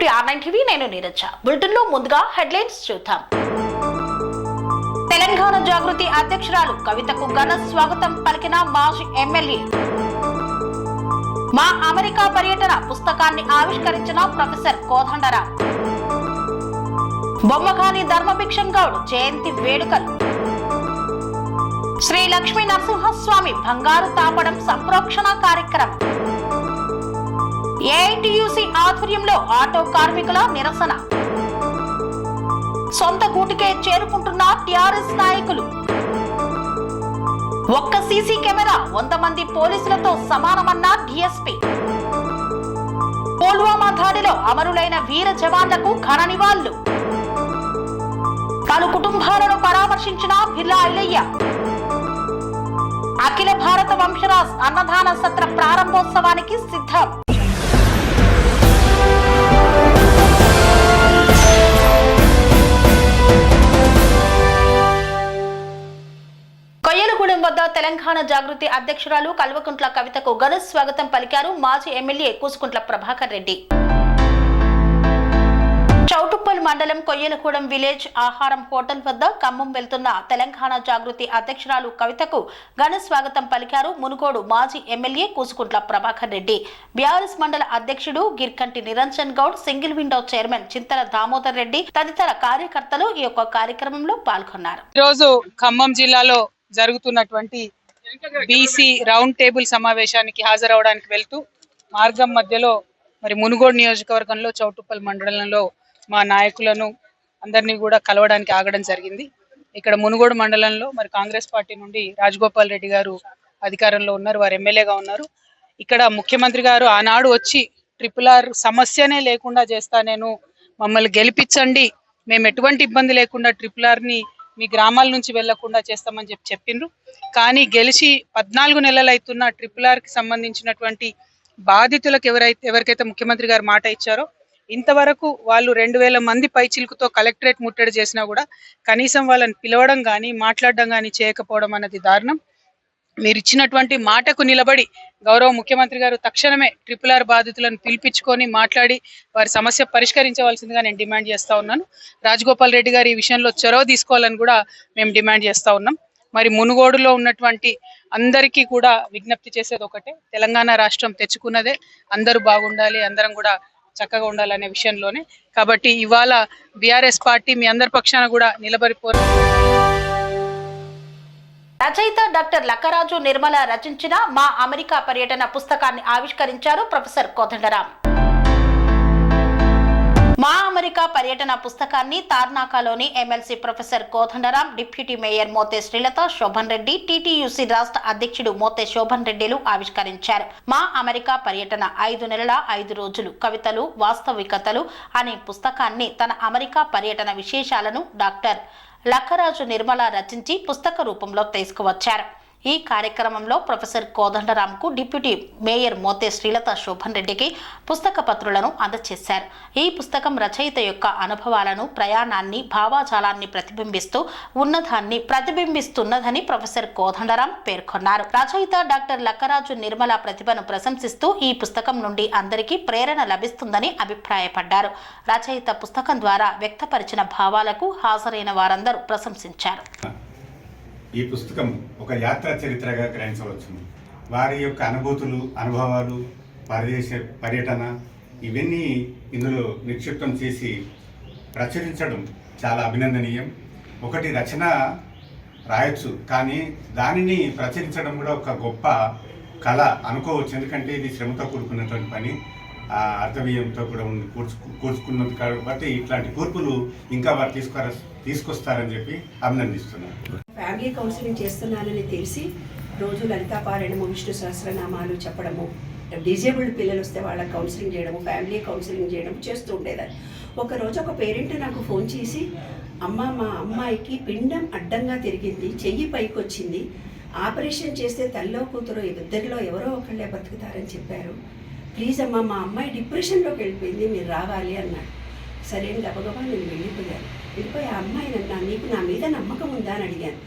Welcome to R9 TV. నేను Neeraja. Bulletin లో ముందుగా హెడ్లైన్స్ చూద్దాం. తెలంగాణ జాగృతి అధ్యక్షురాలు కవితకు ఘన స్వాగతం పలికిన మాజీ ఎమ్మెల్యే. మా అమెరికా పర్యటన పుస్తకాన్ని ఆవిష్కరించిన ప్రొఫెసర్ కోదండరాం. బొమ్మగాని ధర్మభిక్షం గౌడ్ జయంతి వేడుకలు. శ్రీ లక్ష్మీ నరసింహస్వామి బంగారు తాపడం సంప్రోక్షణ కార్యక్రమం. ఏఐటియుసి ఆధ్వర్యంలో ఆటో కార్మికుల నిరసన. సొంత గూటికే చేరుకుంటున్న టిఆర్ఎస్ నాయకులు. ఒక్క సీసీ కెమెరా 100 మంది పోలీసులతో సమానమన్న డిఎస్పీ. పుల్వామా దాడిలో అమరులైన వీర జవాన్లకు ఘన నివాళులు. పలు కుటుంబాలను పరామర్శించిన బిర్లా ఐలయ్య. అఖిల భారత వంశరాజ్ అన్నదాన సత్ర ప్రారంభోత్సవానికి సిద్ధం. కొయ్యలగూడెం వద్ద తెలంగాణ జాగృతి అధ్యక్షురాలు కల్వకుంట్ల కవితకు ఘన స్వాగతం పలికారు మాజీ ఎమ్మెల్యే కూసుకుంట్ల ప్రభాకర్ రెడ్డి. చౌటుప్పల్ మండలం కొయ్యలగూడెం విలేజ్ ఆహారం హోటల్ వద్ద ఖమ్మం వెళ్తున్న తెలంగాణ జాగృతి అధ్యక్షురాలు కవితకు ఘన స్వాగతం పలికారు మునుగోడు మాజీ ఎమ్మెల్యే కూసుకుంట్ల ప్రభాకర్ రెడ్డి. బీఆర్ఎస్ మండల అధ్యక్షుడు Girkanti Niranjan Goud, single window chairman Chintala Damodar Reddy తదితర కార్యకర్తలు ఈ యొక్క కార్యక్రమంలో పాల్గొన్నారు. ఈరోజు ఖమ్మం జిల్లాలో జరుగుతున్నటువంటి బీసీ రౌండ్ టేబుల్ సమావేశానికి హాజరవడానికి వెళ్తూ మార్గం మధ్యలో మరి మునుగోడు నియోజకవర్గంలో చౌటుప్పల్ మండలంలో మా నాయకులను అందరినీ కూడా కలవడానికి ఆగడం జరిగింది. ఇక్కడ మునుగోడు మండలంలో మరి కాంగ్రెస్ పార్టీ నుండి రాజగోపాల్ రెడ్డి గారు అధికారంలో ఉన్నారు, వారు ఎమ్మెల్యేగా ఉన్నారు. ఇక్కడ ముఖ్యమంత్రి గారు ఆనాడు వచ్చి RRR సమస్యనే లేకుండా చేస్తా, నేను మమ్మల్ని గెలిపించండి, మేము ఎటువంటి ఇబ్బంది లేకుండా RRRని మీ గ్రామాల నుంచి వెళ్లకుండా చేస్తామని చెప్పిండ్రు. కానీ గెలిచి 14 నెలలు అవుతున్న RRRకి సంబంధించినటువంటి బాధితులకు ఎవరికైతే ముఖ్యమంత్రి గారు మాట ఇచ్చారో ఇంతవరకు వాళ్ళు 2000 మంది పైచిలుకుతో కలెక్టరేట్ ముట్టడి చేసినా కూడా కనీసం వాళ్ళని పిలవడం కానీ మాట్లాడడం కానీ చేయకపోవడం అన్నది దారుణం. మీరు ఇచ్చినటువంటి మాటకు నిలబడి గౌరవ ముఖ్యమంత్రి గారు తక్షణమే RRR బాధితులను పిలిపించుకొని మాట్లాడి వారి సమస్య పరిష్కరించవలసిందిగా నేను డిమాండ్ చేస్తా ఉన్నాను. రాజగోపాల్ రెడ్డి గారు ఈ విషయంలో చొరవ తీసుకోవాలని కూడా మేము డిమాండ్ చేస్తా ఉన్నాం. మరి మునుగోడులో ఉన్నటువంటి అందరికీ కూడా విజ్ఞప్తి చేసేది ఒకటే, తెలంగాణ రాష్ట్రం తెచ్చుకున్నదే, అందరూ బాగుండాలి, అందరం కూడా చక్కగా ఉండాలనే విషయంలోనే. కాబట్టి ఇవాళ బీఆర్ఎస్ పార్టీ మీ అందరి పక్షాన కూడా నిలబడిపోరు. రచయిత డాక్టర్ లక్కరాజు నిర్మల రచించిన మా అమెరికా పర్యటన పుస్తకాన్ని ఆవిష్కరించారు ప్రొఫెసర్ కోదండరాం. మా అమెరికా పర్యటన పుస్తకాన్ని తార్నాకలోని MLC professor Kodandaram, deputy mayor Mothe Srilatha, Shobhan Reddy, TTUC రాష్ట్ర అధ్యక్షుడు మోతే శోభన్ రెడ్డిలు ఆవిష్కరించారు. మా అమెరికా పర్యటన 5 నెలల 5 రోజులు కవితలు వాస్తవికతలు అనే పుస్తకాన్ని తన అమెరికా పర్యటన విశేషాలను డాక్టర్ లక్కరాజు నిర్మల రచించి పుస్తక రూపంలో తీసుకువచ్చారు. ఈ కార్యక్రమంలో ప్రొఫెసర్ కోదండరాంకు డిప్యూటీ మేయర్ మోతే శ్రీలత, శోభన్ రెడ్డికి పుస్తక పత్రులను అందజేశారు. ఈ పుస్తకం రచయిత యొక్క అనుభవాలను, ప్రయాణాన్ని, భావాజాలాన్ని ప్రతిబింబిస్తున్నదని ప్రొఫెసర్ కోదండరాం పేర్కొన్నారు. రచయిత డాక్టర్ లక్కరాజు నిర్మల ప్రతిభను ప్రశంసిస్తూ ఈ పుస్తకం నుండి అందరికీ ప్రేరణ లభిస్తుందని అభిప్రాయపడ్డారు. రచయిత పుస్తకం ద్వారా వ్యక్తపరిచిన భావాలకు హాజరైన వారందరూ ప్రశంసించారు. ఈ పుస్తకం ఒక యాత్రా చరిత్రగా గ్రహించవచ్చు. వారి యొక్క అనుభవాలు, పర్యటన ఇవన్నీ ఇందులో నిక్షిప్తం చేసి ప్రచురించడం చాలా అభినందనీయం. ఒకటి రచన రాయొచ్చు, కానీ దానిని ప్రచురించడం కూడా ఒక గొప్ప కళ అనుకోవచ్చు. ఎందుకంటే ఇది శ్రమతో కూడుకున్నటువంటి పని, అర్థవ్యంతో కూడా కూర్చుకున్నది కాబట్టి ఇట్లాంటి కూర్పులు ఇంకా వారు తీసుకొస్తారని చెప్పి అభినందిస్తున్నాను. ఫ్యామిలీ కౌన్సిలింగ్ చేస్తున్నానని తెలిసి రోజు లలితాపారాయణము, విష్ణు సహస్రనామాలు చెప్పడము, డిజేబుల్డ్ పిల్లలు వస్తే వాళ్ళకి కౌన్సిలింగ్ చేయడము, ఫ్యామిలీ కౌన్సిలింగ్ చేయడం చేస్తూ ఉండేదాన్ని. ఒకరోజు ఒక పేరెంట్ నాకు ఫోన్ చేసి, మా అమ్మాయికి పిండం అడ్డంగా తిరిగింది, చెయ్యి పైకి వచ్చింది, ఆపరేషన్ చేస్తే తల్లో కూతురు ఇద్దరిలో ఎవరో ఒకళ్ళే బతుకుతారని చెప్పారు, ప్లీజ్ మా అమ్మాయి డిప్రెషన్లోకి వెళ్ళిపోయింది, మీరు రావాలి అన్నాడు. సరే గబగబా నేను వెళ్ళిపోయి ఆ అమ్మాయి నన్ను, నీకు నా మీద నమ్మకం ఉందా అని అడిగాను.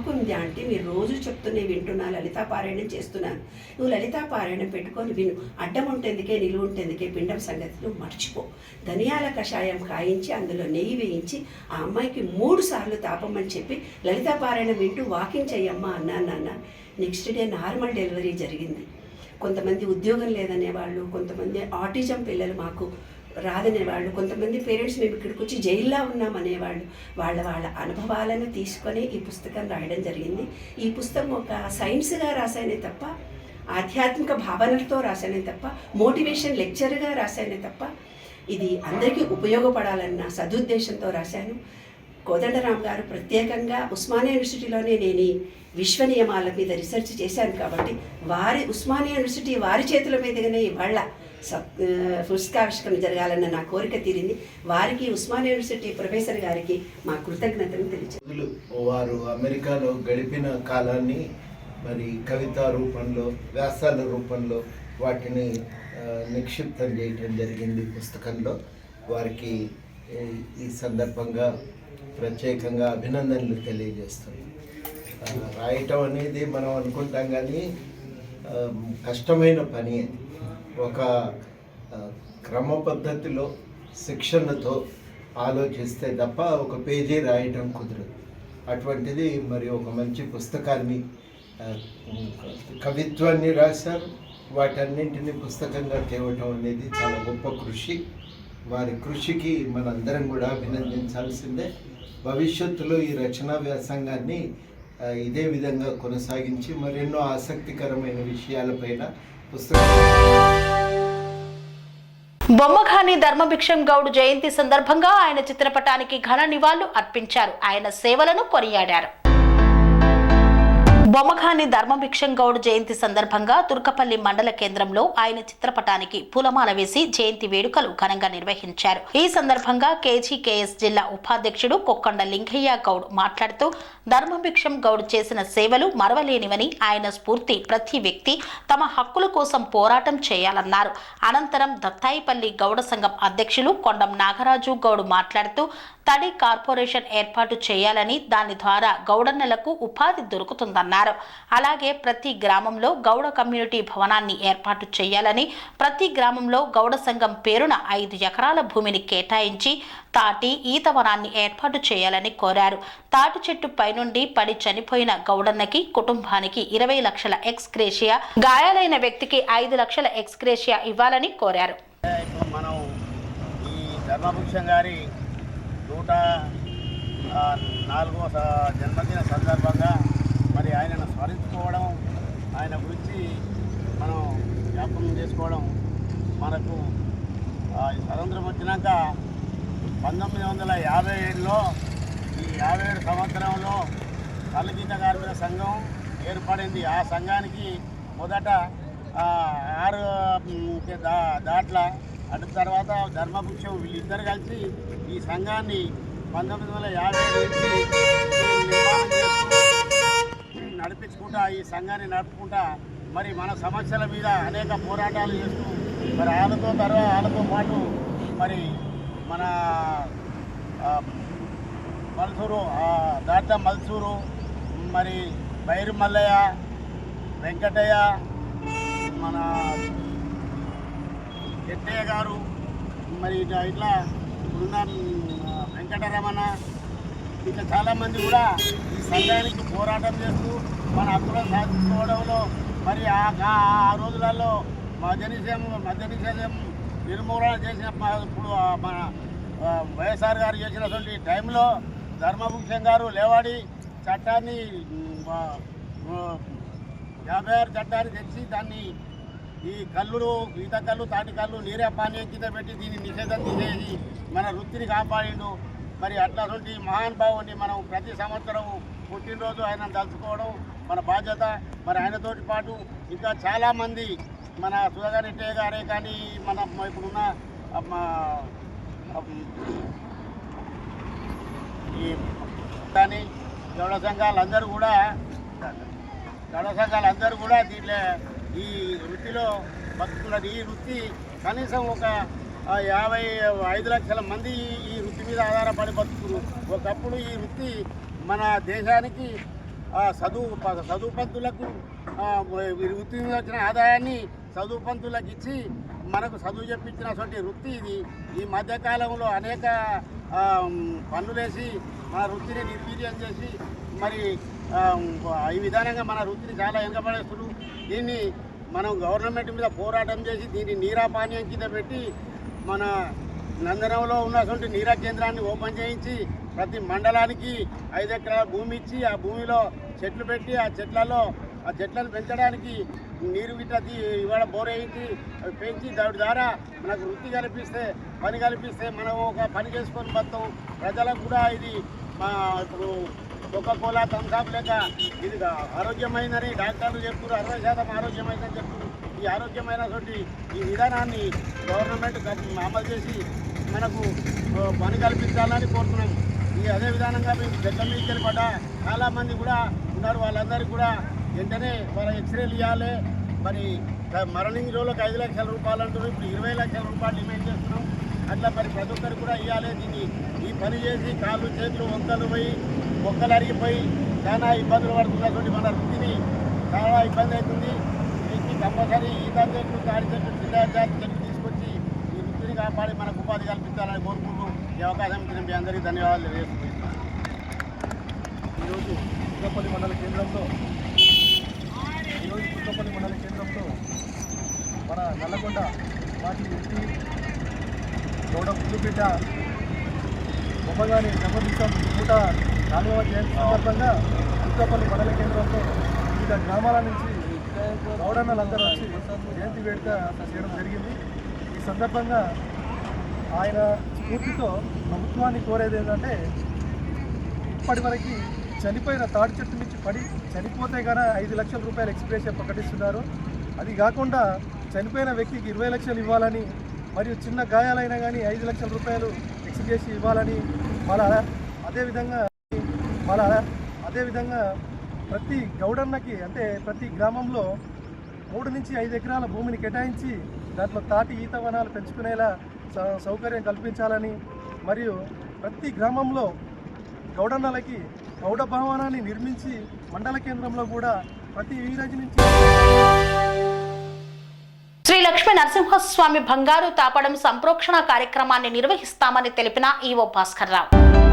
బాగుంది ఆంటీ, మీరు రోజు చెప్తూనే వింటున్నా, లలితా పారాయణం చేస్తున్నాను, నువ్వు లలితా పారాయణం పెట్టుకొని విను, అడ్డం ఉంటేందుకే నిలువ ఉంటేందుకే పిండం సంగతి నువ్వు మర్చిపో. ధనియాల కషాయం కాయించి అందులో నెయ్యి వేయించి ఆ అమ్మాయికి 3 సార్లు తాపమని చెప్పి లలితా పారాయణం వింటూ వాకింగ్ చెయ్యమ్మా అన్నాను నాన్న. నెక్స్ట్ డే నార్మల్ డెలివరీ జరిగింది. కొంతమంది ఉద్యోగం లేదనేవాళ్ళు, కొంతమంది ఆటిజం పిల్లలు మాకు రాదనేవాళ్ళు, కొంతమంది పేరెంట్స్ మేము ఇక్కడికి వచ్చి జైల్లో ఉన్నామనేవాళ్ళు. వాళ్ళ అనుభవాలను తీసుకొని ఈ పుస్తకం రాయడం జరిగింది. ఈ పుస్తకం ఒక సైన్స్గా రాశానే తప్ప, ఆధ్యాత్మిక భావనలతో రాశానే తప్ప, మోటివేషన్ లెక్చర్గా రాశానే తప్ప, ఇది అందరికీ ఉపయోగపడాలన్న సదుద్దేశంతో రాశాను. కోదండరామ్ గారు ప్రత్యేకంగా ఉస్మానియా యూనివర్సిటీలోనే నేను విశ్వ నియమాల మీద రీసెర్చ్ చేశాను కాబట్టి ఉస్మానియా యూనివర్సిటీ వారి చేతుల మీదుగానే ఇవాళ పుస్తకావిష్కరణ జరగాలన్న నా కోరిక తీరింది. వారికి ఉస్మానియా యూనివర్సిటీ ప్రొఫెసర్ గారికి మా కృతజ్ఞతలు తెలియజేస్తాను. వారు అమెరికాలో గడిపిన కాలాన్ని మరి కవితా రూపంలో, వ్యాసాల రూపంలో వాటిని నిక్షిప్తం చేయటం జరిగింది పుస్తకంలో. వారికి ఈ సందర్భంగా ప్రత్యేకంగా అభినందనలు తెలియజేస్తున్నాం. రాయటం అనేది మనం అనుకుంటాం కానీ కష్టమైన పని. ఒక క్రమ పద్ధతిలో శిక్షణతో ఆలోచిస్తే తప్ప ఒక పేజీ రాయటం కుదరదు. అటువంటిది మరి ఒక మంచి పుస్తకాన్ని, కవిత్వాన్ని రాశారు. వాటన్నింటినీ పుస్తకంగా తేవటం అనేది చాలా గొప్ప కృషి. వారి కృషికి మనందరం కూడా అభినందించాల్సిందే. భవిష్యత్తులో ఈ రచనా వ్యాసంగాన్ని ఇదే విధంగా కొనసాగించి మరెన్నో ఆసక్తికరమైన విషయాలపైన పుస్తకం. బొమ్మఖాని ధర్మభిక్షం గౌడ్ జయంతి సందర్భంగా ఆయన చిత్రపటానికి ఘన నివాళులు అర్పించారు. ఆయన సేవలను కొనియాడారు. బొమ్మఖాని ధర్మభిక్షం గౌడ్ జయంతి సందర్భంగా తుర్కపల్లి మండల కేంద్రంలో ఆయన చిత్రపటానికి పూలమాల వేసి జయంతి వేడుకలు ఘనంగా నిర్వహించారు. ఈ సందర్భంగా కేజీకేఎస్ జిల్లా ఉపాధ్యక్షుడు కొక్కండ లింగయ్య గౌడ్ మాట్లాడుతూ ధర్మభిక్షం గౌడ్ చేసిన సేవలు మరవలేనివని, ఆయన స్ఫూర్తి ప్రతి వ్యక్తి తమ హక్కుల కోసం పోరాటం చేయాలన్నారు. అనంతరం దత్తాయిపల్లి గౌడ సంఘం అధ్యక్షులు కొండం నాగరాజు గౌడ్ మాట్లాడుతూ తడి కార్పొరేషన్ ఏర్పాటు చేయాలని, దాని ద్వారా గౌడన్నలకు ఉపాధి దొరుకుతుందన్నారు. అలాగే ప్రతి గ్రామంలో గౌడ కమ్యూనిటీ భవనాన్ని ఏర్పాటు చేయాలని, ప్రతి గ్రామంలో గౌడ సంఘం పేరున 5 ఎకరాల భూమిని కేటాయించి తాటి ఈతవనాన్ని ఏర్పాటు చేయాలని కోరారు. తాటి చెట్టు పైనుండి పడి చనిపోయిన గౌడన్నకి కుటుంబానికి 20 లక్షల ఎక్స్గ్రేషియా, గాయాలైన వ్యక్తికి 5 లక్షల ఎక్స్గ్రేషియా ఇవ్వాలని కోరారు. మనం ఈ ధర్మభిక్షం గారి 104వ జన్మదిన సందర్భంగా మరి ఆయనను స్మరించుకోవడం, ఆయన గురించి మనం జ్ఞాపకం చేసుకోవడం, మనకు స్వతంత్రం వచ్చినాక 1957లో ఈ 57 సంవత్సరంలో కళ్ళగీత కార్మిక సంఘం ఏర్పడింది. ఆ సంఘానికి మొదట 6 దాట్ల, అటు తర్వాత ధర్మభిక్షం వీళ్ళిద్దరు కలిసి ఈ సంఘాన్ని 1957 నుంచి నిర్మాణం చేస్తూ నడిపించుకుంటా, ఈ సంఘాన్ని నడుపుకుంటా మరి మన సమస్యల మీద అనేక పోరాటాలు చేస్తూ మరి వాళ్ళతో పాటు మరి మన మల్సూరు, దాట్ల మల్సూరు, మరి బైరు మల్లయ్య, వెంకటయ్య, మన ఎట్టయ్య గారు, మరి ఇట్లా ఉన్న వెంకటరమణ, ఇట్లా చాలామంది కూడా ఈ సంఘానికి పోరాటం చేస్తూ మన హక్కులను సాధించుకోవడంలో మరి ఆ రోజులలో మద్య నిషేధం నిర్మూలన చేసినప్పుడు మన వైఎస్ఆర్ గారు చేసినటువంటి టైంలో ధర్మభూషణ్ గారు లేవాడి చట్టాన్ని 56 చట్టాన్ని తెచ్చి దాన్ని ఈ ఈత కళ్ళు, తాటి కళ్ళు నీరే పానీయం కింద పెట్టి దీన్ని నిషేధం తీసేసి మన వృత్తిని కాపాడిండు. మరి అట్లాంటి మహానుభావుని మనం ప్రతి సంవత్సరం పుట్టినరోజు ఆయన తలుచుకోవడం మన బాధ్యత. మరి ఆయనతోటి పాటు ఇంకా చాలామంది మన సుధాకర్ రెడ్డి గారే కానీ, మన ఇప్పుడున్న ఈ కానీ గౌడ సంఘాలందరూ కూడా దీంట్లో ఈ వృత్తిలో బతుకున్నది. ఈ వృత్తి కనీసం ఒక 55 లక్షల మంది ఈ వృత్తి మీద ఆధారపడి బతుకున్నారు. ఒకప్పుడు ఈ వృత్తి మన దేశానికి చదువు పంతులకు వృత్తి మీద వచ్చిన ఆదాయాన్ని చదువు పంతులకు ఇచ్చి మనకు చదువు చెప్పించినటువంటి వృత్తి ఇది. ఈ మధ్యకాలంలో అనేక పన్నులేసి మన వృత్తిని నిర్వీర్యం చేసి మరి ఈ విధానంగా మన వృత్తిని చాలా వెనుకబడేస్తున్నారు. దీన్ని మనం గవర్నమెంట్ మీద పోరాటం చేసి దీన్ని నీరా పానీయం కింద పెట్టి మన నందనంలో ఉన్నటువంటి నీరా కేంద్రాన్ని ఓపెన్ చేయించి ప్రతి మండలానికి 5 ఎకరాల భూమి ఇచ్చి ఆ భూమిలో చెట్లు పెట్టి ఆ చెట్లను పెంచడానికి నీరు గిట్ట ఇవాళ బోర్ వేయించి పెంచి దాని ద్వారా మనకు వృత్తి కల్పిస్తే పని కల్పిస్తే మనం ఒక పని చేసుకొని బతాం. ప్రజలకు కూడా ఇది ఇప్పుడు కోకా-కోలా థమ్స్అప్ లేక ఇది ఆరోగ్యమైందని డాక్టర్లు చెప్తున్నారు. 60% ఆరోగ్యమైందని చెప్తున్నారు. ఈ ఆరోగ్యమైనటువంటి ఈ విధానాన్ని గవర్నమెంట్ అమలు చేసి మనకు పని కల్పించాలని కోరుతున్నాం. అదే విధానంగా మేము చెట్ల మీదకి పడ్డా చాలామంది కూడా ఉన్నారు. వాళ్ళందరికీ కూడా వెంటనే వాళ్ళ ఎక్స్రేలు ఇవ్వాలి. మరి మరణింగ్ రోజులకు 5 లక్షల రూపాయలు అంటున్నారు. ఇప్పుడు 20 లక్షల రూపాయలు డిమాండ్ చేస్తున్నాం. అట్లా మరి ప్రతి ఒక్కరు కూడా ఇవ్వాలి. దీన్ని ఈ పని చేసి కాళ్ళు చేతులు వంకలు పోయి మొక్కలు అరిగిపోయి చాలా ఇబ్బందులు పడుతున్నటువంటి మన వృత్తిని చాలా ఇబ్బంది అవుతుంది. దీనికి కంపల్సరీ ఈత చెట్లు తాడి చెట్లు జిల్లా జాతి చెట్లు తీసుకొచ్చి ఈ వృత్తిని కాపాడి మనకు ఉపాధి కల్పించాలని కోరుకుంటూ ఈ అవకాశం ఇచ్చిన మీ అందరికీ ధన్యవాదాలు తెలియజేస్తున్నాను. ఈరోజు పుట్టపల్లి మండల కేంద్రంలో మన నల్లగొండ మాజీ ఎంపీ గౌడ ముద్దుబిడ్డ బొమ్మగాని జన్మదినం 104వ జయంతి సందర్భంగా పుట్టపల్లి మండల కేంద్రంలో వివిధ గ్రామాల నుంచి గౌడన్నలందరూ వచ్చి జయంతి వేడుక చేయడం జరిగింది. ఈ సందర్భంగా ఆయన స్ఫూర్తితో ప్రభుత్వాన్ని కోరేది ఏంటంటే ఇప్పటివరకు చనిపోయిన తాడి చెట్టు నుంచి పడి చనిపోతే కన్నా 5 లక్షల రూపాయలు ఎక్స్ప్రెషన్ ప్రకటిస్తున్నారు. అది కాకుండా చనిపోయిన వ్యక్తికి 20 లక్షలు ఇవ్వాలని మరియు చిన్న గాయాలైనా కానీ 5 లక్షల రూపాయలు ఎక్స్ప్రెషన్ ఇవ్వాలని అదేవిధంగా ప్రతి గౌడన్నకి అంటే ప్రతి గ్రామంలో 3 నుంచి 5 ఎకరాల భూమిని కేటాయించి దాంట్లో తాటి ఈత వనాలు పెంచుకునేలా సౌకర్యం కల్పించాలని మరియు ప్రతి గ్రామంలో గౌడన్నలకి గౌడ భవనాన్ని నిర్మించి మండల కేంద్రంలో కూడా ప్రతి వీరాజు నుంచి శ్రీ లక్ష్మీ నరసింహస్వామి బంగారు తాపడం సంప్రోక్షణ కార్యక్రమాన్ని నిర్వహిస్తామని తెలిపిన ఈవో భాస్కర్ రావు.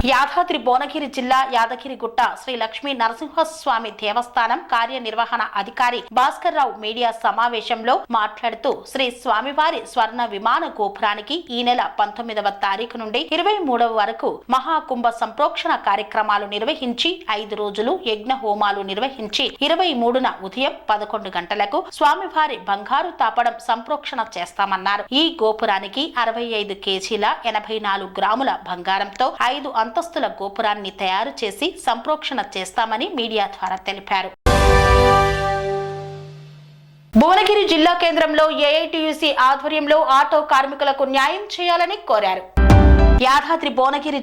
యాదాద్రి భువనగిరి జిల్లా యాదగిరిగుట్ట శ్రీ లక్ష్మీ నరసింహస్వామి దేవస్థానం కార్యనిర్వహణ అధికారి భాస్కర్ రావు మీడియా సమావేశంలో మాట్లాడుతూ శ్రీ స్వామివారి స్వర్ణ విమాన గోపురానికి ఈ నెల 19వ తారీఖు నుండి 23వ వరకు మహాకుంభ సంప్రోక్షణ కార్యక్రమాలు నిర్వహించి 5 రోజులు యజ్ఞ హోమాలు నిర్వహించి 23న ఉదయం 11 గంటలకు స్వామివారి బంగారు తాపడం సంప్రోక్షణ చేస్తామన్నారు. ఈ గోపురానికి 65 కేజీల 84 గ్రాముల బంగారంతో 5 అంతస్తుల గోపురాన్ని తయారు చేసి సంప్రోక్షణ చేస్తామని మీడియా ద్వారా తెలిపారు. భువనగిరి జిల్లా కేంద్రంలో ఏఐటియుసి ఆధ్వర్యంలో ఆటో కార్మికులకు న్యాయం చేయాలని కోరారు. యాదాద్రి భువనగిరి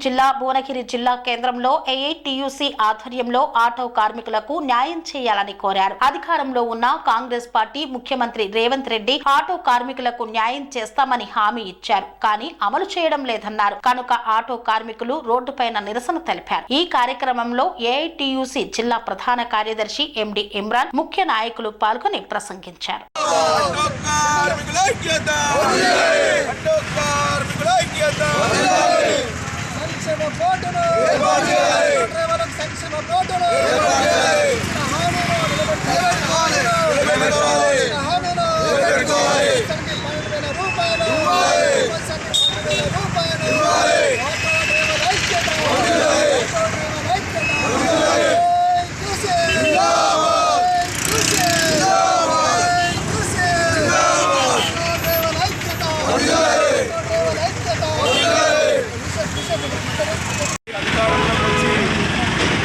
జిల్లా కేంద్రంలో ఏఐటియుసి ఆధ్వర్యంలో ఆటో కార్మికులకు న్యాయం చేయాలని కోరారు. అధికారంలో ఉన్న కాంగ్రెస్ పార్టీ ముఖ్యమంత్రి రేవంత్ రెడ్డి ఆటో కార్మికులకు న్యాయం చేస్తామని హామీ ఇచ్చారు, కానీ అమలు చేయడం లేదన్నారు. కనుక ఆటో కార్మికులు రోడ్డుపైన నిరసన తెలిపారు. ఈ కార్యక్రమంలో ఏఐటియుసి జిల్లా ప్రధాన కార్యదర్శి ఎండి ఇమ్రాన్, ముఖ్య నాయకులు పాల్గొని ప్రసంగించారు.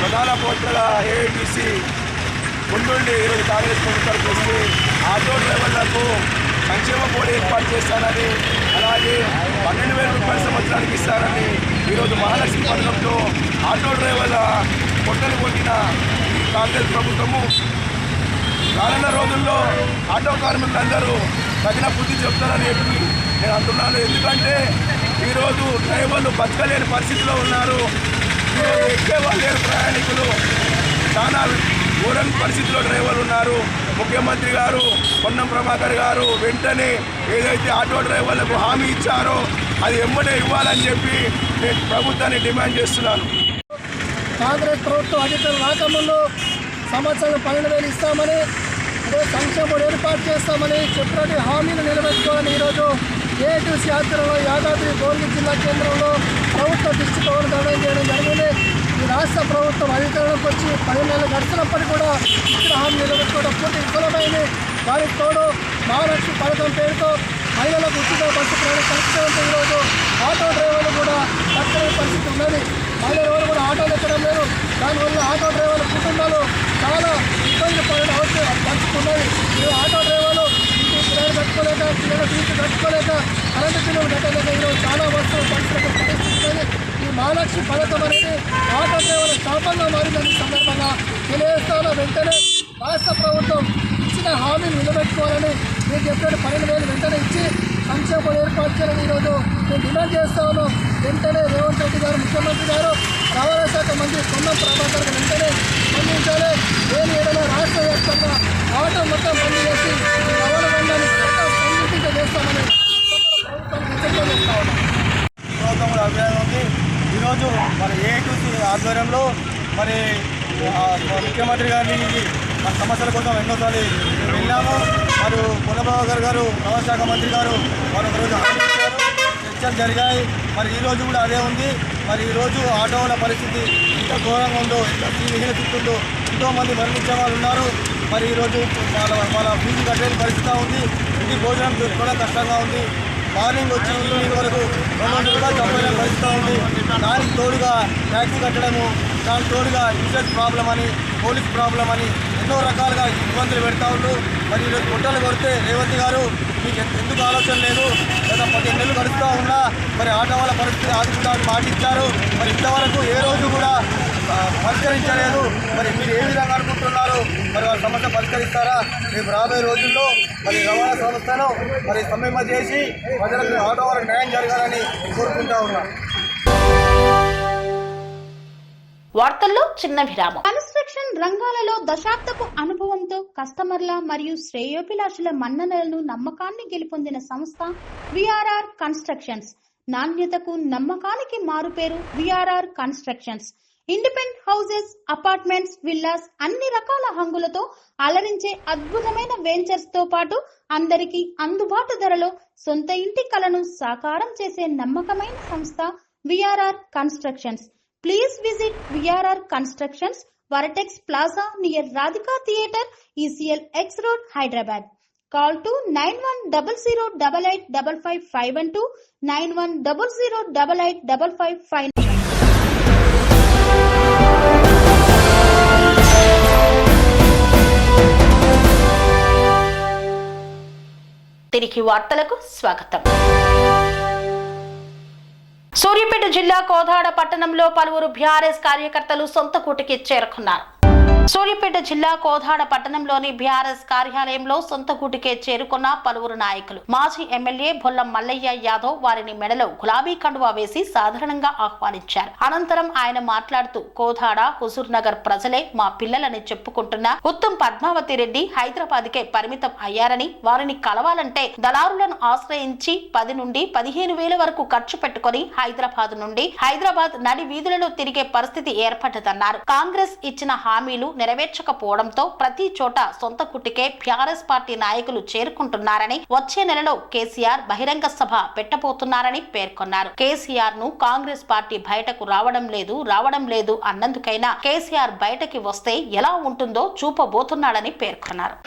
ప్రధాన పోస్టుల ఏఐటీసీ ముందుండి ఈరోజు కాంగ్రెస్ ప్రభుత్వానికి వస్తే ఆటో డ్రైవర్లకు సంక్షేమ బోర్డు ఏర్పాటు చేస్తానని, అలాగే 12,000 రూపాయల సంవత్సరానికి ఇస్తారని ఈరోజు మహాలక్ష్మి పథకంతో ఆటో డ్రైవర్ల పొట్టలు కొట్టిన ఈ కాంగ్రెస్ ప్రభుత్వము రానున్న రోజుల్లో ఆటో కార్మికులందరూ తగిన బుద్ధి చెప్తారని చెప్పి నేను అంటున్నాను. ఎందుకంటే ఈరోజు డ్రైవర్లు బతకలేని పరిస్థితిలో ఉన్నారు. ఎక్కే వాళ్ళు ప్రయాణికులు చాలా చూడని పరిస్థితిలో డ్రైవర్లు ఉన్నారు. ముఖ్యమంత్రి గారు పొన్నం ప్రభాకర్ గారు వెంటనే ఏదైతే ఆటో డ్రైవర్లకు హామీ ఇచ్చారో అది వెంబడే ఇవ్వాలని చెప్పి నేను ప్రభుత్వాన్ని డిమాండ్ చేస్తున్నాను. కాంగ్రెస్ ప్రభుత్వం అధికారులు రాకముందు సంవత్సరం 12,000 ఇస్తామని, అదే సంక్షేమం ఏర్పాటు చేస్తామని చెప్పినట్టు హామీలు నిలబెట్టుకోవాలని ఈరోజు ఏఐటీసీ ఆధ్వర్యంలో యాదాద్రి భువనగిరి జిల్లా కేంద్రంలో ప్రభుత్వ దృష్టి పవన్ ధర్నా చేయడం జరిగింది. ఈ రాష్ట్ర ప్రభుత్వం అధికారంలోకి వచ్చి 10 నెలలు గడిచినప్పటికీ కూడా ఇచ్చిన హామీ నిలబెట్టుకోవడం పూర్తి విఫలమైంది. దానికి తోడు మహాలక్ష్మి పథకం పేరుతో మహిళలకు ఉచిత బస్సు ప్రయాణం కల్పించడంతో ఈరోజు ఆటో డ్రైవర్లు కూడా దక్కలేని పరిస్థితి ఉన్నది. మహిళలు ఎవరు కూడా ఆటోలు ఎక్కడం లేదు. దానివల్ల ఆటో డ్రైవర్ల కుటుంబాలు చాలా ఇబ్బంది పడిన పరిస్థితి ఉన్నది. ఈ ఆటో డ్రైవర్లు ఇంటికి కిరాయి కట్టుకోలేక, పిల్లల ఫీజు కట్టుకోలేక, కరెంటు బిల్లులు కట్టలేక ఈరోజు చాలా వస్తువులు పరిస్థితులకు పరిస్థితున్నది. ఈ మహాలక్ష్మి పథకం అనేది ఆటో డ్రైవర్ల శాపంగా మారిందని సందర్భంగా తెలియజేస్తాను. వెంటనే రాష్ట్ర ప్రభుత్వం ఇచ్చిన హామీని నిలబెట్టుకోవాలని, మీరు చెప్పిన 12,000 వెంటనే ఇచ్చి సంక్షేమం ఏర్పాటు చేయాలని ఈరోజు నేను డిమాండ్ చేస్తా ఉన్నాం. వెంటనే రేవంత్ రెడ్డి గారు, ముఖ్యమంత్రి గారు, రవాణా శాఖ మంత్రి పొన్నం ప్రభాకర్ గారు వెంటనే స్పందించాలి. లేని ఏదైనా రాష్ట్ర వ్యాప్తంగా ఆటో మొత్తం బంద్ చేసి రవాణా రంగాన్ని స్పందించ చేస్తామని ప్రభుత్వానికి హెచ్చరిక చేస్తా ఉన్నాం. ప్రభుత్వం కూడా అభిప్రాయం ఉంది. ఈరోజు మన ఏఐటీసీ ఆధ్వర్యంలో మరి ముఖ్యమంత్రి గారిని మన సమస్యల కోసం ఎన్నోసార్లు వెళ్ళాము. మరియు పొన్నబాబు గారు రవాణా శాఖ మంత్రి గారు వారు ఒకరోజు హామీ ఇచ్చారు, చర్చలు జరిగాయి. మరి ఈరోజు కూడా అదే ఉంది. మరి ఈరోజు ఆటోల పరిస్థితి ఎంత ఘోరంగా ఉందో, ఎంత విహీన చుట్టూ ఎంతోమంది మరణించే వాళ్ళు ఉన్నారు. మరి ఈరోజు వాళ్ళ ఫీజు కట్టలేని పరిస్థితి ఉంది. ఇంటి భోజనం దొరకడం కష్టంగా ఉంది. మార్నింగ్ వచ్చి ఈవినింగ్ వరకు 200 రూపాయలు సంపాదించే పరిస్థితి ఉంది. దానికి తోడుగా ట్యాక్సీ కట్టడము, దానికి తోడుగా ఇన్సూరెన్స్ ప్రాబ్లం అని, పోలీస్ ప్రాబ్లం అని ఎన్నో రకాలుగా ఇబ్బందులు పెడతా ఉంటూ మరి ఈరోజు గుట్టలు కొడితే రేవంత్ గారు మీకు ఎందుకు ఆలోచన లేదు, గత 15 నెలలు గడుస్తూ ఉన్నా మరి ఆటో వాళ్ళ పరిస్థితి ఆదుకుంటామని మాటిచ్చారు. మరి ఇంతవరకు ఏ రోజు కూడా పరిష్కరించలేదు. మరి మీరు ఏ విధంగా అనుకుంటున్నారు? మరి వాళ్ళ సమస్య పరిష్కరిస్తారా? రేపు రాబోయే రోజుల్లో మరి రవాణా సంస్థను మరి సమ్మె చేసి ప్రజలకు ఆటో వాళ్ళకి న్యాయం జరగాలని కోరుకుంటా ఉన్నా. వార్తల్లో చిన్న విరామం. కన్స్ట్రక్షన్ రంగాలలో దశాబ్దపు అనుభవంతో కస్టమర్ల మరియు శ్రేయోభిలాషుల మన్ననలను, నమ్మకాన్ని గెలుపొందిన సంస్థ విఆర్ఆర్ కన్స్ట్రక్షన్స్. నాణ్యతకు, నమ్మకానికి మారుపేరు VRR constructions. Independent houses, apartments, villas అన్ని రకాల హంగులతో అలరించే అద్భుతమైన వెంచర్స్ తో పాటు అందరికీ అందుబాటు ధరలో సొంత ఇంటి కలను సాకారం చేసే నమ్మకమైన సంస్థ VRR constructions. Please visit VRR Constructions, Varatex Plaza near Radhika Theatre, ECL X Road, Hyderabad. Call to 9100885551 9100885559. తిరిగి వార్తలకు స్వాగతం. సూర్యాపేట జిల్లా కోదాడ పట్టణంలో పలువురు బీఆర్ఎస్ కార్యకర్తలు సొంత కూటికి చేరుకున్నారు. సూర్యాపేట జిల్లా కోదాడ పట్టణంలోని బీఆర్ఎస్ కార్యాలయంలో సొంత కూటికే చేరుకున్న పలువురు నాయకులు. మాజీ ఎమ్మెల్యే బొల్లం మల్లయ్య యాదవ్ వారిని మెడలో గులాబీ కండువా వేసి సాధారణంగా ఆహ్వానించారు. అనంతరం ఆయన మాట్లాడుతూ కోదాడ, హుజూర్ నగర్ ప్రజలే మా పిల్లలని చెప్పుకుంటున్న ఉత్తమ్ పద్మావతి రెడ్డి హైదరాబాద్ కే పరిమితం అయ్యారని, వారిని కలవాలంటే దళారులను ఆశ్రయించి 10 నుండి 15 వేల వరకు ఖర్చు పెట్టుకుని హైదరాబాద్ నడి వీధులలో తిరిగే పరిస్థితి ఏర్పడ్డదన్నారు. కాంగ్రెస్ ఇచ్చిన హామీలు నెరవేర్చకపోవడంతో ప్రతి చోట సొంత కుట్టికే బీఆర్ఎస్ పార్టీ నాయకులు చేరుకుంటున్నారని, వచ్చే నెలలో కేసీఆర్ బహిరంగ సభ పెట్టబోతున్నారని పేర్కొన్నారు. కేసీఆర్ ను కాంగ్రెస్ పార్టీ బయటకు రావడం లేదు అన్నందుకైనా కేసీఆర్ బయటకి వస్తే ఎలా ఉంటుందో చూపబోతున్నాడని పేర్కొన్నారు.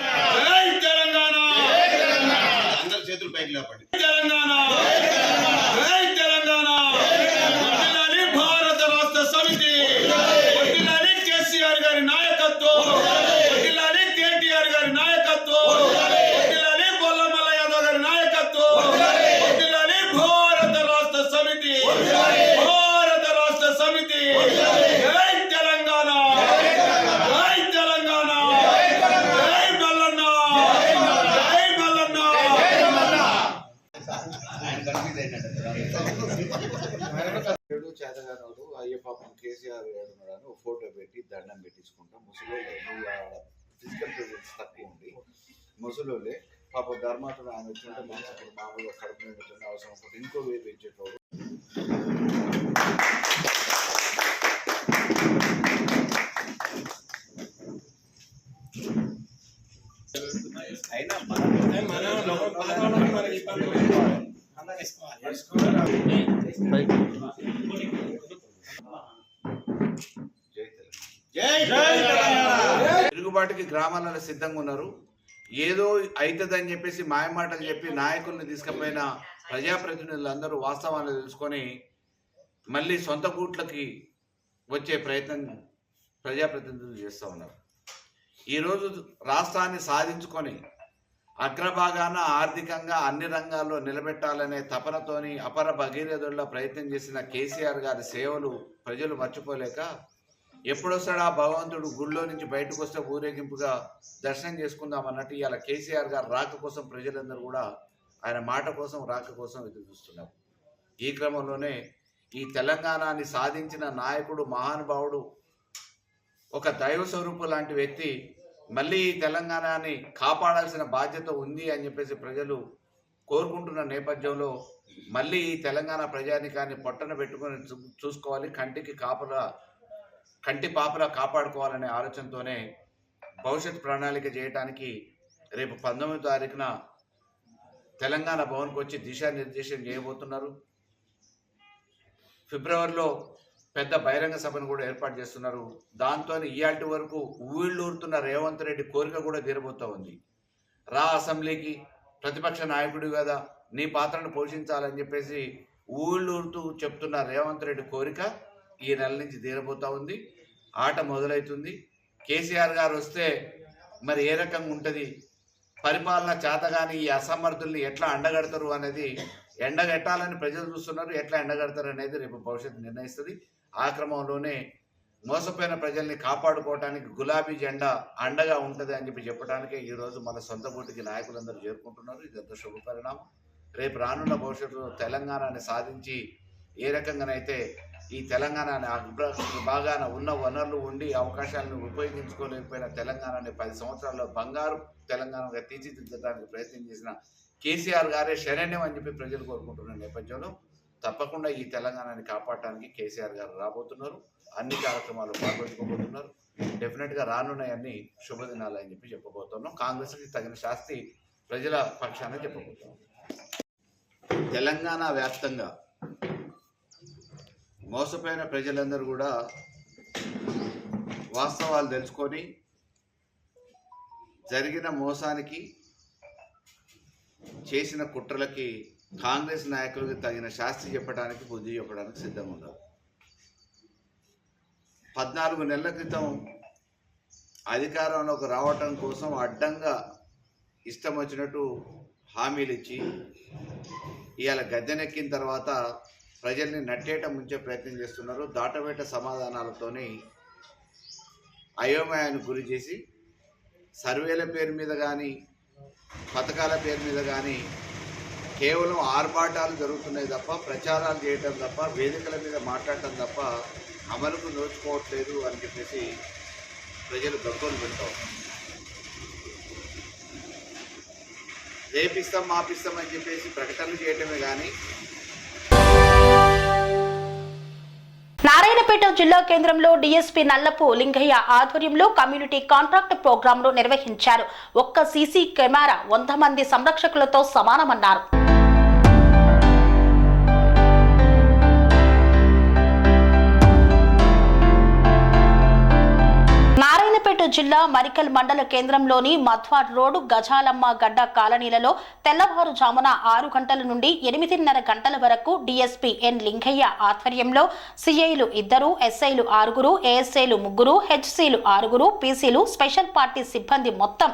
చేతగానోడు అయ్యే పాపం కేసీఆర్ ఏడున్నాడని ఒక ఫోటో పెట్టి దండం పెట్టించుకుంటాం ముసలోళ్ళే, ఫిజికల్ ప్రెజెన్స్ తక్కువ ఉంది, ముసలోళ్ళే. పాప ధర్మాతులు ఆయన వచ్చినట్టు మనసు మామూలుగా కడుపు నిండుతుంది, అవసరం పడి ఇంకో వేపు ఇచ్చేటోడు. అయినా తిరుగుబాటుకి గ్రామాలలో సిద్ధంగా ఉన్నారు. ఏదో అవుతుందని చెప్పేసి మాయమాటలు చెప్పి నాయకుల్ని తీసుకుపోయిన ప్రజాప్రతినిధులందరూ వాస్తవాన్ని తెలుసుకొని మళ్ళీ సొంత గూట్లకి వచ్చే ప్రయత్నం ప్రజాప్రతినిధులు చేస్తూ ఉన్నారు. ఈరోజు రాష్ట్రాన్ని సాధించుకొని అగ్రభాగాన ఆర్థికంగా అన్ని రంగాల్లో నిలబెట్టాలనే తపనతోని అపర భగీరథుల్లో ప్రయత్నం చేసిన కేసీఆర్ గారి సేవలు ప్రజలు మర్చిపోలేక ఎప్పుడొస్తాడా భగవంతుడు గుళ్ళో నుంచి బయటకు వస్తే ఊరేగింపుగా దర్శనం చేసుకుందాం అన్నట్టు ఇవాళ కేసీఆర్ గారు రాక కోసం ప్రజలందరూ కూడా ఆయన మాట కోసం రాక కోసం ఎదురు చూస్తున్నారు. ఈ క్రమంలోనే ఈ తెలంగాణని సాధించిన నాయకుడు, మహానుభావుడు, ఒక దైవ స్వరూపు లాంటి వ్యక్తి మళ్ళీ ఈ తెలంగాణని కాపాడాల్సిన బాధ్యత ఉంది అని చెప్పేసి ప్రజలు కోరుకుంటున్న నేపథ్యంలో మళ్ళీ ఈ తెలంగాణ ప్రజానికాన్ని పొట్టన పెట్టుకొని చూసుకోవాలి, కంటి పాపలా కాపాడుకోవాలనే ఆలోచనతోనే భవిష్యత్ ప్రణాళిక చేయడానికి రేపు 19వ తారీఖున తెలంగాణ భవన్కి వచ్చి దిశానిర్దేశం చేయబోతున్నారు. ఫిబ్రవరిలో పెద్ద బహిరంగ సభను కూడా ఏర్పాటు చేస్తున్నారు. దాంతో ఇయాల్టి వరకు ఊళ్ళూరుతున్న రేవంత్ రెడ్డి కోరిక కూడా తీరబోతూ ఉంది. రా అసెంబ్లీకి, ప్రతిపక్ష నాయకుడు కదా, నీ పాత్రను పోషించాలని చెప్పేసి ఊళ్ళూరుతూ చెప్తున్న రేవంత్ రెడ్డి కోరిక ఈ నెల నుంచి తీరబోతూ ఉంది. ఆట మొదలవుతుంది. కేసీఆర్ గారు వస్తే మరి ఏ రకంగా ఉంటుంది, పరిపాలన చేతగాని ఈ అసమర్థుల్ని ఎట్లా అండగడతారు అనేది, ఎండగట్టాలని ప్రజలు చూస్తున్నారు, ఎట్లా ఎండగడతారు అనేది రేపు భవిష్యత్తు నిర్ణయిస్తుంది. ఆ క్రమంలోనే మోసపోయిన ప్రజల్ని కాపాడుకోవడానికి గులాబీ జెండా అండగా ఉంటుంది అని చెప్పడానికే ఈరోజు మన సొంత గూటికి నాయకులందరూ చేరుకుంటున్నారు. ఇదంతా శుభ పరిణామం. రేపు రానున్న భవిష్యత్తులో తెలంగాణని సాధించి ఏ రకంగానైతే ఈ తెలంగాణని బాగాన ఉన్న వనరులు ఉండి అవకాశాలను ఉపయోగించుకోలేకపోయిన తెలంగాణని 10 సంవత్సరాల్లో బంగారు తెలంగాణగా తీర్చిదిద్దడానికి ప్రయత్నం చేసిన కేసీఆర్ గారే శరణ్యం అని చెప్పి ప్రజలు కోరుకుంటున్న నేపథ్యంలో తప్పకుండా ఈ తెలంగాణని కాపాడటానికి కేసీఆర్ గారు రాబోతున్నారు. అన్ని కార్యక్రమాలు పాల్గొంచుకోబోతున్నారు. డెఫినెట్గా రానున్నాయన్ని శుభదినాలు అని చెప్పి చెప్పబోతున్నాం. కాంగ్రెస్కి తగిన శాస్తి ప్రజల పక్షాన చెప్పబోతున్నాం. తెలంగాణ వ్యాప్తంగా మోసపోయిన ప్రజలందరూ కూడా వాస్తవాలు తెలుసుకొని జరిగిన మోసానికి, చేసిన కుట్రలకి కాంగ్రెస్ నాయకులకు తగిన శాస్తి చెప్పడానికి, బుద్ధి చెప్పడానికి సిద్ధంగా ఉన్నారు. 14 నెలల క్రితం అధికారంలోకి రావటం కోసం అడ్డంగా ఇష్టం వచ్చినట్టు హామీలు ఇచ్చి ఇవాళ గద్దెనెక్కిన తర్వాత ప్రజల్ని నట్టేట ముంచే ప్రయత్నం చేస్తున్నారు. దాటవేట సమాధానాలతోని అయోమయానికి గురి చేసి సర్వేల పేరు మీద కానీ, పథకాల పేరు మీద కానీ కేవలం ఆర్భాటాలు జరుగుతున్నాయి తప్ప, ప్రచారాలు చేయటం తప్ప, వేదికల మీద మాట్లాడటం తప్ప అమలుకు నోచుకోవట్లేదు అని చెప్పేసి ప్రజలు గగ్గోలు పెడతారు. రేపిస్తాం, మాపిస్తాం అని చెప్పేసి ప్రకటనలు చేయటమే కానీ నారాయణపేట జిల్లా కేంద్రంలో డీఎస్పీ నల్లపు లింగయ్య ఆధ్వర్యంలో కమ్యూనిటీ కాంట్రాక్ట్ ప్రోగ్రాంను నిర్వహించారు. ఒక్క సీసీ కెమెరా 100 మంది సంరక్షకులతో సమానమన్నారు. నారాయణపేట జిల్లా మరికల్ మండల కేంద్రంలోని మధ్వాడ్ రోడ్, గజాలమ్మ గడ్డ కాలనీలలో తెల్లవారుజామున 6 గంటల నుండి 8:30 గంటల వరకు డీఎస్పీ ఎన్ లింగయ్య ఆధ్వర్యంలో సిఐలు 2, ఎస్ఐలు 6, ఏఎస్ఐలు 3, హెచ్సీలు 6, పీసీలు, స్పెషల్ పార్టీ సిబ్బంది మొత్తం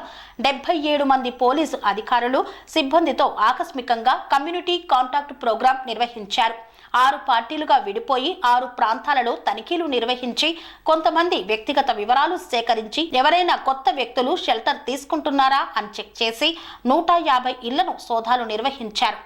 77 మంది పోలీసు అధికారులు సిబ్బందితో ఆకస్మికంగా కమ్యూనిటీ కాంటాక్ట్ ప్రోగ్రాం నిర్వహించారు. 6 పార్టీలుగా విడిపోయి 6 ప్రాంతాలలో తనిఖీలు నిర్వహించి కొంతమంది వ్యక్తిగత వివరాలు సేకరించి ఎవరైనా కొత్త వ్యక్తులు షెల్టర్ తీసుకుంటున్నారా అని చెక్ చేసి 150 ఇళ్లను సోదాలు నిర్వహించారు.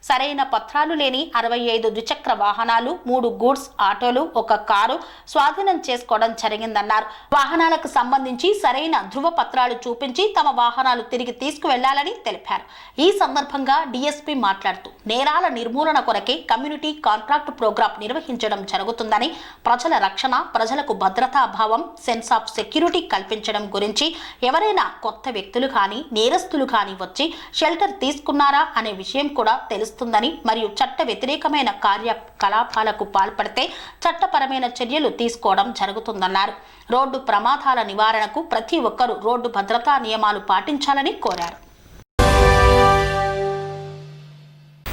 సరైన పత్రాలు లేని 65 ద్విచక్ర వాహనాలు, 3 గూడ్స్ ఆటోలు, 1 కారు స్వాధీనం చేసుకోవడం జరిగిందన్నారు. వాహనాలకు సంబంధించి సరైన ధృవ పత్రాలు చూపించి తమ వాహనాలు తిరిగి తీసుకువెళ్లాలని తెలిపారు. ఈ సందర్భంగా డీఎస్పీ మాట్లాడుతూ నేరాల నిర్మూలన కొరకే కమ్యూనిటీ కాంట్రాక్ట్ ప్రోగ్రాం నిర్వహించడం జరుగుతుందని, ప్రజల రక్షణ, ప్రజలకు భద్రతా భావం, సెన్స్ ఆఫ్ సెక్యూరిటీ కల్పించడం గురించి ఎవరైనా కొత్త వ్యక్తులు కానీ నేరస్తులు కానీ వచ్చి షెల్టర్ తీసుకున్నారా అనే విషయం కూడా తెలుస్తుందని, మరియు చట్ట వ్యతిరేకమైన కార్యకలాపాలకు పాల్పడితే చట్టపరమైన చర్యలు తీసుకోవడం జరుగుతుందన్నారు. రోడ్డు ప్రమాదాల నివారణకు ప్రతి ఒక్కరూ రోడ్డు భద్రతా నియమాలు పాటించాలని కోరారు.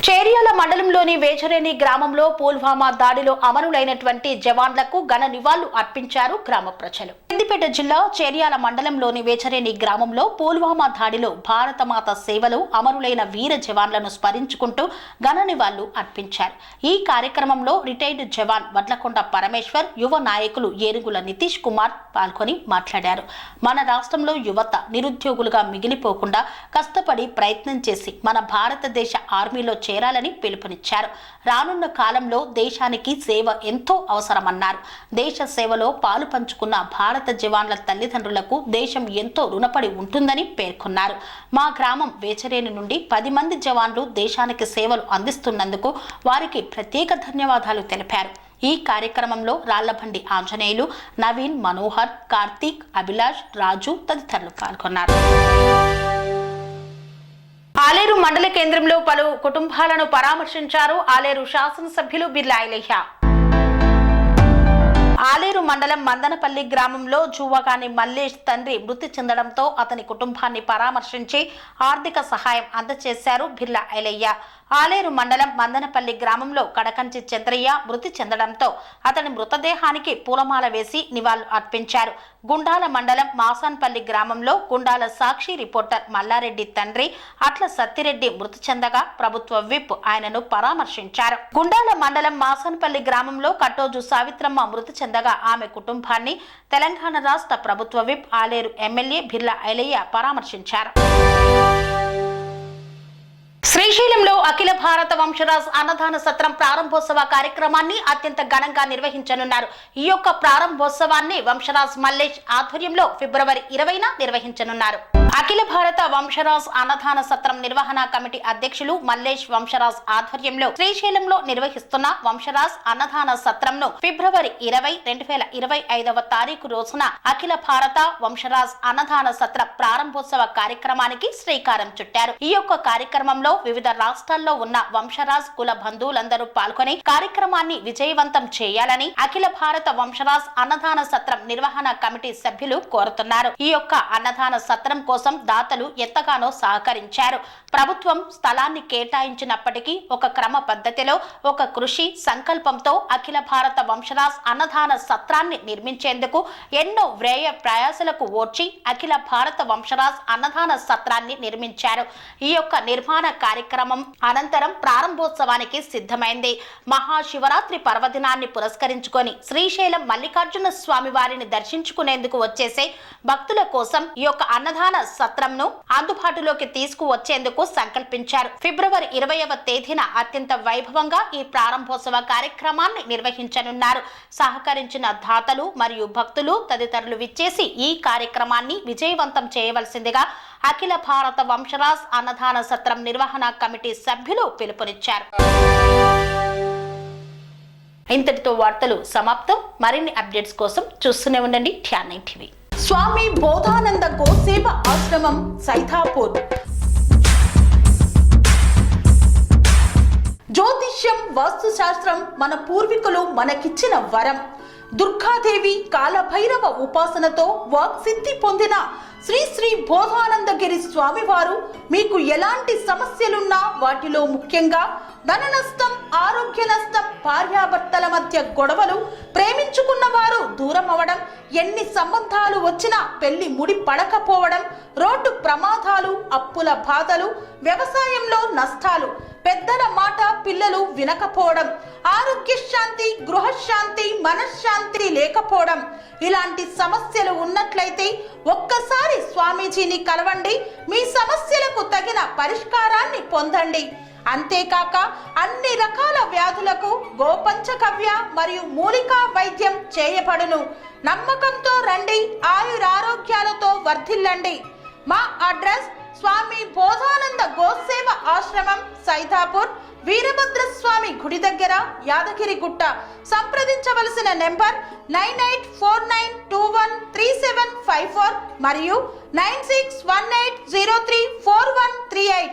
చేర్యాల మండలంలోని వేచరేని గ్రామంలో పుల్వామా దాడిలో అమరులైనటువంటి జవాన్లకు ఘన నివాళులు అర్పించారు గ్రామ ప్రజలు. సిద్దిపేట జిల్లా చేర్యాల మండలంలోని వేచరేని గ్రామంలో పుల్వామా దాడిలో భారతమాత సేవలో అమరులైన వీర జవాన్లను స్మరించుకుంటూ ఘన నివాళులు అర్పించారు. ఈ కార్యక్రమంలో రిటైర్డ్ జవాన్ వడ్లకొండ పరమేశ్వర్, యువ నాయకులు ఏనుగుల నితీష్ కుమార్ పాల్గొని మాట్లాడారు. మన రాష్ట్రంలో యువత నిరుద్యోగులుగా మిగిలిపోకుండా కష్టపడి ప్రయత్నం చేసి మన భారతదేశ ఆర్మీలో చేరాలని పిలుపునిచ్చారు. రానున్న కాలంలో దేశానికి సేవ ఎంతో అవసరమన్నారు. దేశ సేవలో పాలు పంచుకున్న భారత జవాన్ల తల్లిదండ్రులకు దేశం ఎంతో రుణపడి ఉంటుందని పేర్కొన్నారు. మా గ్రామం వేచరేని నుండి 10 మంది జవాన్లు దేశానికి సేవలు అందిస్తున్నందుకు వారికి ప్రత్యేక ధన్యవాదాలు తెలిపారు. ఈ కార్యక్రమంలో రాళ్లబండి ఆంజనేయులు, నవీన్, మనోహర్, కార్తీక్, అభిలాష్, రాజు తదితరులు పాల్గొన్నారు. ఆలేరు మండల కేంద్రంలో పలు కుటుంబాలను పరామర్శించారు ఆలేరు శాసనసభ్యులు బిర్లా ఐలయ్య. ఆలేరు మండలం మందనపల్లి గ్రామంలో జువ్వగాని మల్లేష్ తండ్రి మృతి చెందడంతో అతని కుటుంబాన్ని పరామర్శించి ఆర్థిక సహాయం అందజేశారు బిర్లా ఐలయ్య. ఆలేరు మండలం మందనపల్లి గ్రామంలో కడకంచి చంద్రయ్య మృతి చెందడంతో అతని మృతదేహానికి పూలమాల వేసి నివాళులు అర్పించారు. గుండాల మండలం మాసాన్పల్లి గ్రామంలో గుండాల సాక్షి రిపోర్టర్ మల్లారెడ్డి తండ్రి అట్ల సత్తిరెడ్డి మృతి చెందగా ప్రభుత్వ విప్ ఆయనను పరామర్శించారు. గుండాల మండలం మాసాన్పల్లి గ్రామంలో కట్టోజు సావిత్రమ్మ మృతి చెందగా ఆమె కుటుంబాన్ని తెలంగాణ రాష్ట్ర ప్రభుత్వ విప్ ఆలేరు ఎమ్మెల్యే బిర్లా ఐలయ్య పరామర్శించారు. శ్రీశైలంలో అఖిల భారత వంశరాజ్ అన్నదాన సత్రం ప్రారంభోత్సవ కార్యక్రమాన్ని అత్యంత ఘనంగా నిర్వహించనున్నారు. ఈ యొక్క ప్రారంభోత్సవాన్ని వంశరాజ్ మల్లేష్ ఆధ్వర్యంలో ఫిబ్రవరి 20న నిర్వహించనున్నారు. అఖిల భారత వంశరాజ్ అన్నదాన సత్రం నిర్వహణ కమిటీ అధ్యక్షులు మల్లేష్ వంశరాజ్ ఆధ్వర్యంలో శ్రీశైలంలో నిర్వహిస్తున్న వంశరాజ్ అన్నదాన సత్రంను ఫిబ్రవరి 20, 2025వ తారీఖు రోజున అఖిల భారత వంశరాజ్ అన్నదాన సత్ర ప్రారంభోత్సవ కార్యక్రమానికి శ్రీకారం చుట్టారు. ఈ యొక్క కార్యక్రమంలో వివిధ రాష్ట్రాల్లో ఉన్న వంశరాజ్ కుల బంధువులందరూ పాల్గొని కార్యక్రమాన్ని విజయవంతం చేయాలని అఖిల భారత వంశరాజ్ అన్నదాన సత్రం నిర్వహణ కమిటీ సభ్యులు కోరుతున్నారు. ఈ యొక్క అన్నదాన సత్రం కోసం దాతలు ఎంతగానో సహకరించారు. ప్రభుత్వం స్థలాన్ని కేటాయించినప్పటికీ ఒక క్రమ పద్ధతిలో ఒక కృషి సంకల్పంతో అఖిల భారత వంశరాజ్ అన్నదాన సత్రాన్ని నిర్మించేందుకు ఎన్నో వ్యయ ప్రయాసలకు ఓర్చి అఖిల భారత వంశరాజ్ అన్నదాన సత్రాన్ని నిర్మించారు. ఈ యొక్క నిర్మాణ కార్యక్రమం అనంతరం ప్రారంభోత్సవానికి సిద్ధమైంది. మహాశివరాత్రి పర్వదినాన్ని పురస్కరించుకొని శ్రీశైలం మల్లికార్జున స్వామి వారిని దర్శించుకునేందుకు వచ్చేసే భక్తుల కోసం ఈ యొక్క అన్నదాన సత్రంను అందుబాటులోకి తీసుకువచ్చేందుకు సంకల్పించారు. ఫిబ్రవరి 20వ తేదీన అత్యంత వైభవంగా ఈ ప్రారంభోత్సవ కార్యక్రమాన్ని నిర్వహించనున్నారు. సహకరించిన దాతలు మరియు భక్తులు తదితరులు విచ్చేసి ఈ కార్యక్రమాన్ని విజయవంతం చేయవలసిందిగా అఖిల భారత వంశరాజ్ అన్నదాన సత్రం నిర్వహణ కమిటీ సభ్యులు పిలుపునిచ్చారు. ఇంతటితో వార్తలు సమాప్తం. మరిన్ని అప్డేట్స్ కోసం చూస్తూనే ఉండండి ధ్యాన టీవీ. స్వామి బోధానంద గోసేవ ఆశ్రమం సైతాపూర్. జ్యోతిష్యం, వాస్తుశాస్త్రం మన పూర్వీకులు మనకిచ్చిన వరం. దుర్గాదేవి, కాలభైరవ ఉపాసనతో వాక్సిద్ధి పొందిన శ్రీ శ్రీ బోధానందగిరి స్వామివారు మీకు ఎలాంటి సమస్యలున్నా వాటిలో ముఖ్యంగా ధన నష్టం, ఆరోగ్య నష్టం, భార్యాభర్తల మధ్య గొడవలు, ప్రేమించుకున్న వారు దూరం అవడం, ఎన్ని సంబంధాలు వచ్చినా పెళ్లి ముడి పడకపోవడం, రోడ్డు ప్రమాదాలు, అప్పుల బాధలు, వ్యవసాయంలో నష్టాలు, పెద్దల మాట పిల్లలు వినకపోవడం, ఆరోగ్య శాంతి, గృహశాంతి, మనశ్శాంతి లేకపోవడం, ఇలాంటి సమస్యలు ఉన్నట్లయితే ఒక్కసారి స్వామీజీని కలవండి. మీ సమస్యలకు తగిన పరిష్కారాన్ని పొందండి. అంతేకాక అన్ని రకాల వ్యాధులకు గోపంచకవ్య మరియు మూలికా వైద్యం చేయబడును. నమ్మకంతో రండి, ఆయురారోగ్యాలతో వర్ధిల్లండి. మా అడ్రస్ స్వామి బోధానంద గోసేవ ఆశ్రమం, సైదాపూర్, వీరభద్రస్వామి గుడి దగ్గర, యాదగిరిగుట్ట. సంప్రదించవలసిన నెంబర్ 9849213754 మరియు 9618034138.